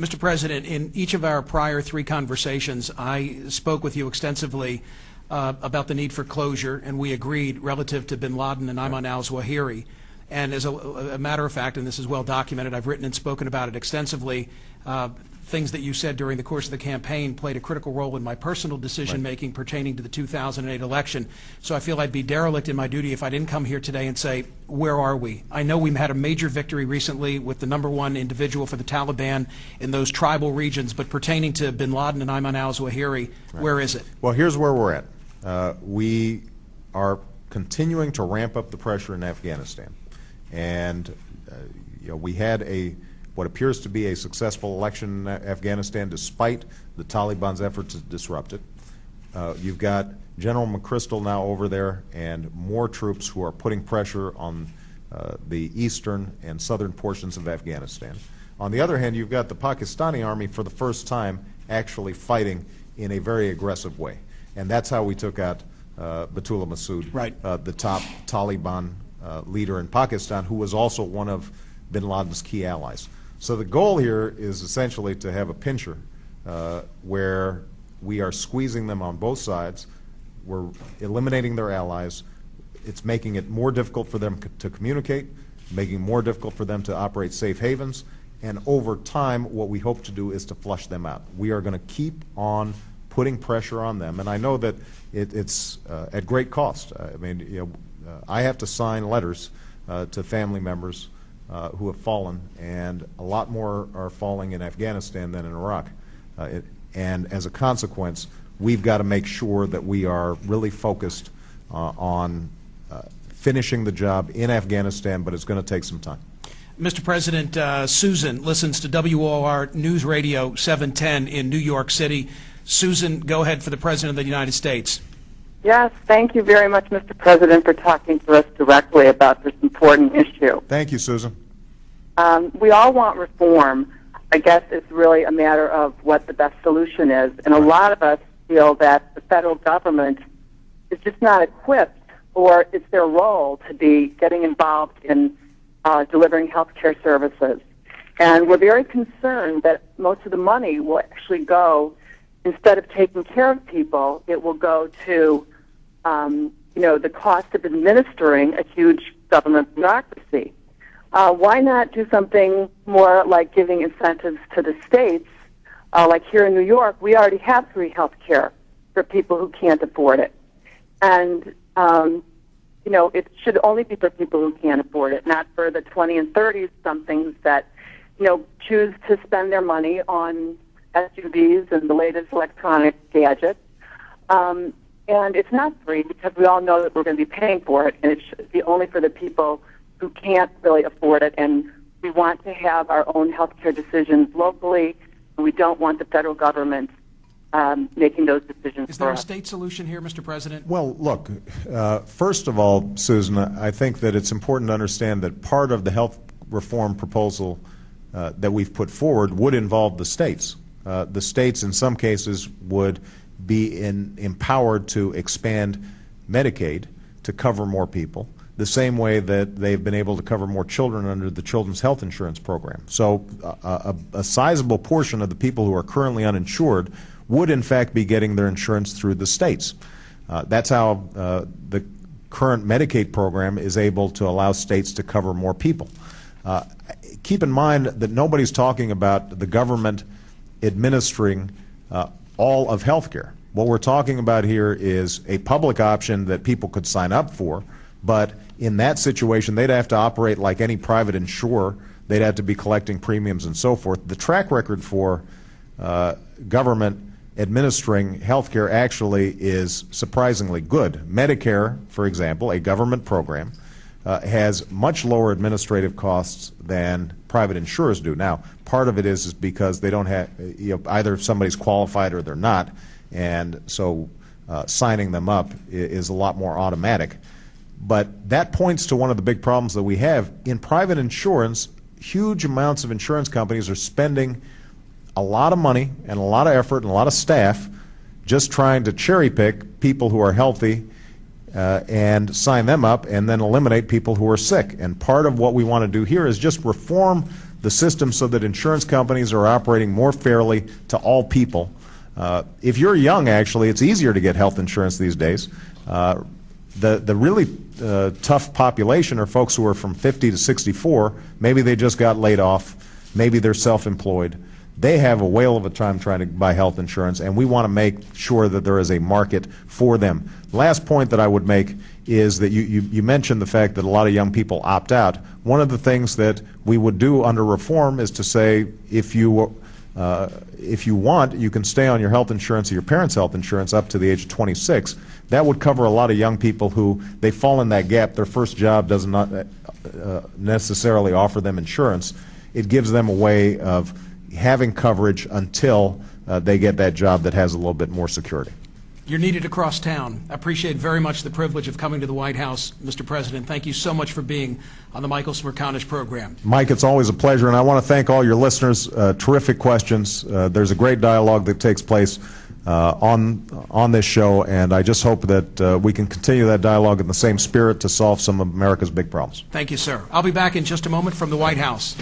Mr. President, in each of our prior 3 conversations, I spoke with you extensively about the need for closure, and we agreed relative to bin Laden and Ayman al-Zawahiri. And as a matter of fact, and this is well documented, I've written and spoken about it extensively, things that you said during the course of the campaign played a critical role in my personal decision-making pertaining to the 2008 election. So I feel I'd be derelict in my duty if I didn't come here today and say, where are we? I know we've had a major victory recently with the #1 individual for the Taliban in those tribal regions, but pertaining to bin Laden and Ayman al-Zawahiri, where is it? Well, here's where we're at. We are continuing to ramp up the pressure in Afghanistan. And we had what appears to be a successful election in Afghanistan despite the Taliban's efforts to disrupt it. You've got General McChrystal now over there and more troops who are putting pressure on the eastern and southern portions of Afghanistan. On the other hand, you've got the Pakistani army for the first time actually fighting in a very aggressive way. And that's how we took out Batullah Masood, right, the top Taliban leader in Pakistan, who was also one of bin Laden's key allies. So the goal here is essentially to have a pincher where we are squeezing them on both sides, we're eliminating their allies, it's making it more difficult for them to communicate, making it more difficult for them to operate safe havens, and over time what we hope to do is to flush them out. We are going to keep on putting pressure on them, and I know that it's at great cost. I mean, I have to sign letters to family members who have fallen, and a lot more are falling in Afghanistan than in Iraq. And as a consequence, we've got to make sure that we are really focused on finishing the job in Afghanistan, but it's going to take some time. Mr. President, Susan listens to WOR News Radio 710 in New York City. Susan, go ahead for the President of the United States. Yes, thank you very much, Mr. President, for talking to us directly about this important issue. Thank you, Susan. We all want reform. I guess it's really a matter of what the best solution is. And a lot of us feel that the federal government is just not equipped, or it's their role to be getting involved in delivering health care services. And we're very concerned that most of the money will actually go, instead of taking care of people, it will go to, the cost of administering a huge government bureaucracy. Why not do something more like giving incentives to the states? Like here in New York, we already have free health care for people who can't afford it. And, it should only be for people who can't afford it, not for the 20 and 30s-somethings that, choose to spend their money on SUVs and the latest electronic gadgets. And it's not free because we all know that we're going to be paying for it, and it should be only for the people who can't really afford it. And we want to have our own health care decisions locally, and we don't want the federal government making those decisions. Is there a state solution here, Mr. President? Well, look, first of all, Susan, I think that it's important to understand that part of the health reform proposal that we've put forward would involve the states. The states, in some cases, would be empowered to expand Medicaid to cover more people, the same way that they've been able to cover more children under the Children's Health Insurance Program. So a sizable portion of the people who are currently uninsured would, in fact, be getting their insurance through the states. That's how the current Medicaid program is able to allow states to cover more people. Keep in mind that nobody's talking about the government administering all of health care. What we're talking about here is a public option that people could sign up for, but in that situation they'd have to operate like any private insurer. They'd have to be collecting premiums and so forth. The track record for government administering health care actually is surprisingly good. Medicare, for example, a government program, has much lower administrative costs than private insurers do. Now, part of it is because they don't have, either somebody's qualified or they're not, and so signing them up is a lot more automatic. But that points to one of the big problems that we have. In private insurance, huge amounts of insurance companies are spending a lot of money and a lot of effort and a lot of staff just trying to cherry pick people who are healthy and sign them up and then eliminate people who are sick. And part of what we want to do here is just reform the system so that insurance companies are operating more fairly to all people. If you're young, actually, it's easier to get health insurance these days. The really tough population are folks who are from 50 to 64. Maybe they just got laid off. Maybe they're self-employed. They have a whale of a time trying to buy health insurance, and we want to make sure that there is a market for them. The last point that I would make is that you mentioned the fact that a lot of young people opt out. One of the things that we would do under reform is to say, if you want, you can stay on your health insurance or your parents' health insurance up to the age of 26. That would cover a lot of young people who, they fall in that gap. Their first job does not necessarily offer them insurance. It gives them a way of having coverage until they get that job that has a little bit more security. You're needed across town. I appreciate very much the privilege of coming to the White House, Mr. President. Thank you so much for being on the Michael Smerconish program. Mike, it's always a pleasure, and I want to thank all your listeners. Terrific questions. There's a great dialogue that takes place on this show, and I just hope that we can continue that dialogue in the same spirit to solve some of America's big problems. Thank you, sir. I'll be back in just a moment from the White House.